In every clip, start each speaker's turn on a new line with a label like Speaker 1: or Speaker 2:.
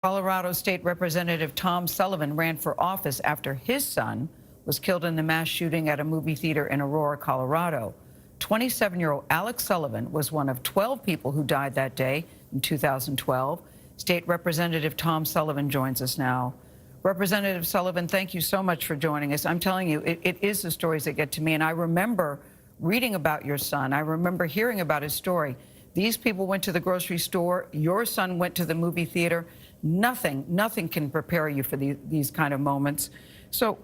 Speaker 1: Colorado State Representative Tom Sullivan ran for office after his son was killed in the mass shooting at a movie theater in Aurora, Colorado. 27-year-old Alex Sullivan was one of 12 people who died that day in 2012. State Representative Tom Sullivan joins us now. Representative Sullivan, thank you so much for joining us. I'm telling you, it is the stories that get to me, and I remember reading about your son. I remember hearing about his story. These people went to the grocery store. Your son went to the movie theater. Nothing can prepare you for these kind of moments. So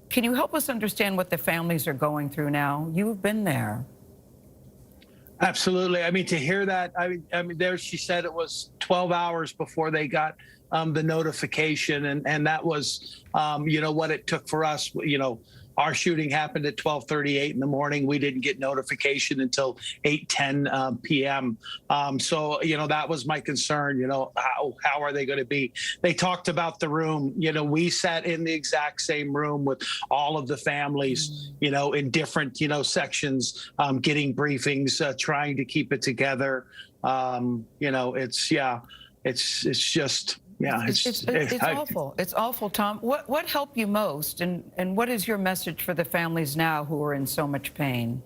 Speaker 1: can you help us understand what the families are going through now? You've been there.
Speaker 2: Absolutely. I mean, to hear that, I mean, there she said it was 12 hours before they got the notification. And that was, what it took for us. Our shooting happened at 12:38 in the morning. We didn't get notification until 8:10 p.m. So, that was my concern. How are they going to be? They talked about the room. We sat in the exact same room with all of the families, in different, sections, getting briefings, trying to keep it together. It's just. Yeah,
Speaker 1: it's awful. It's awful, Tom. What helped you most, and what is your message for the families now who are in so much pain?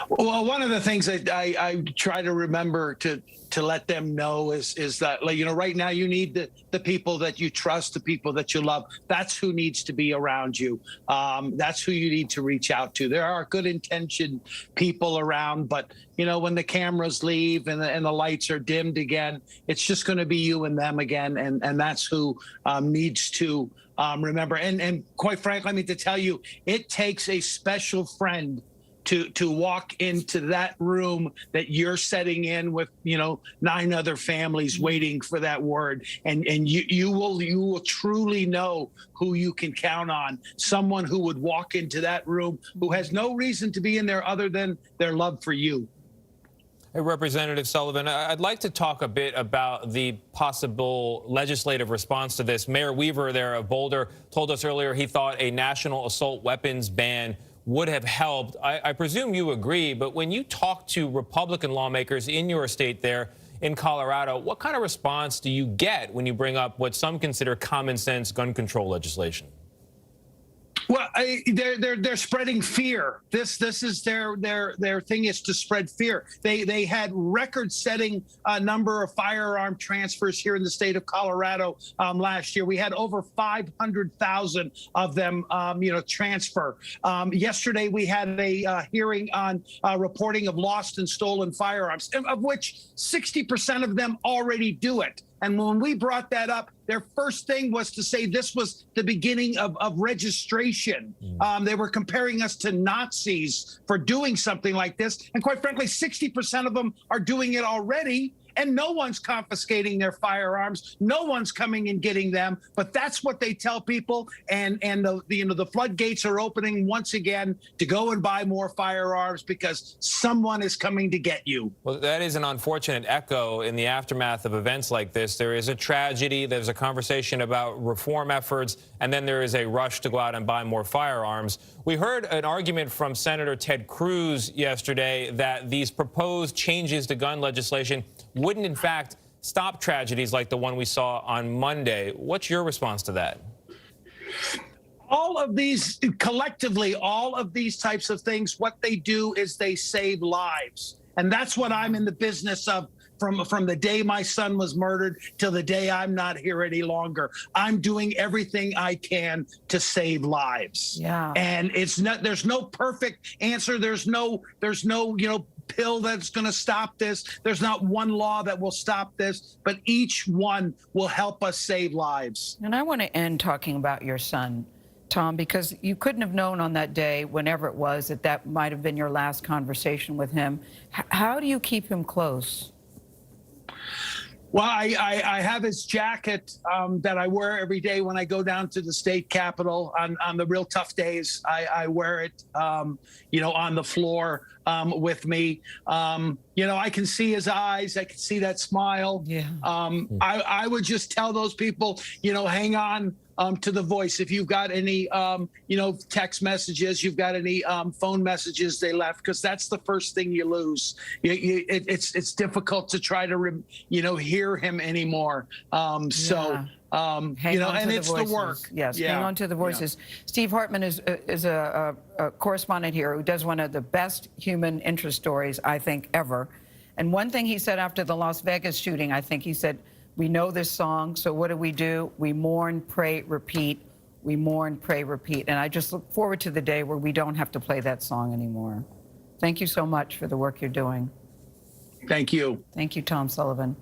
Speaker 2: Well, one of the things that I try to remember to let them know is that, right now you need the people that you trust, the people that you love. That's who needs to be around you. That's who you need to reach out to. There are good intentioned people around, but when the cameras leave and the lights are dimmed again, it's just going to be you and them again, and that's who needs to remember. And quite frankly, I mean, to tell you, it takes a special friend to walk into that room that you're setting in with 9 other families waiting for that word, and you will truly know who you can count on. Someone who would walk into that room who has no reason to be in there other than their love for you.
Speaker 3: Hey, Representative Sullivan, I'd like to talk a bit about the possible legislative response to this. Mayor Weaver there of Boulder told us earlier he thought a national assault weapons ban would have helped. I presume you agree, but when you talk to Republican lawmakers in your state there in Colorado, what kind of response do you get when you bring up what some consider common sense gun control legislation?
Speaker 2: Well, they're spreading fear. This is their thing, is to spread fear. They had record-setting number of firearm transfers here in the state of Colorado last year. We had over 500,000 of them, transfer. Yesterday we had a hearing on reporting of lost and stolen firearms, of which 60% of them already do it. And when we brought that up, their first thing was to say this was the beginning of registration. They were comparing us to Nazis for doing something like this. And quite frankly, 60% of them are doing it already. And no one's confiscating their firearms. No one's coming and getting them. But that's what they tell people. And the floodgates are opening once again to go and buy more firearms because someone is coming to get you.
Speaker 3: Well, that is an unfortunate echo in the aftermath of events like this. There is a tragedy. There's a conversation about reform efforts, and then there is a rush to go out and buy more firearms. We heard an argument from Senator Ted Cruz yesterday that these proposed changes to gun legislation wouldn't, in fact, stop tragedies like the one we saw on Monday. What's your response to that?
Speaker 2: All of these, collectively, all of these types of things, what they do is they save lives. And that's what I'm in the business of from the day my son was murdered till the day I'm not here any longer. I'm doing everything I can to save lives.
Speaker 1: Yeah.
Speaker 2: And there's no perfect answer. There's no pill that's going to stop this. There's not one law that will stop this, but each one will help us save lives.
Speaker 1: And I want to end talking about your son, Tom, because you couldn't have known on that day, whenever it was, that might have been your last conversation with him. How do you keep him close?
Speaker 2: Well, I have his jacket that I wear every day when I go down to the state capitol on the real tough days. I wear it, on the floor with me. I can see his eyes. I can see that smile.
Speaker 1: Yeah.
Speaker 2: I would just tell those people, hang on. to the voice. If you've got any, text messages, you've got any phone messages they left, because that's the first thing you lose. It's difficult to try to, hear him anymore. And it's the work.
Speaker 1: Yes, hang on to the voices. Yeah. Steve Hartman is a correspondent here who does one of the best human interest stories, I think, ever. And one thing he said after the Las Vegas shooting, I think he said, we know this song, so what do? We mourn, pray, repeat. We mourn, pray, repeat. And I just look forward to the day where we don't have to play that song anymore. Thank you so much for the work you're doing.
Speaker 2: Thank you.
Speaker 1: Thank you, Tom Sullivan.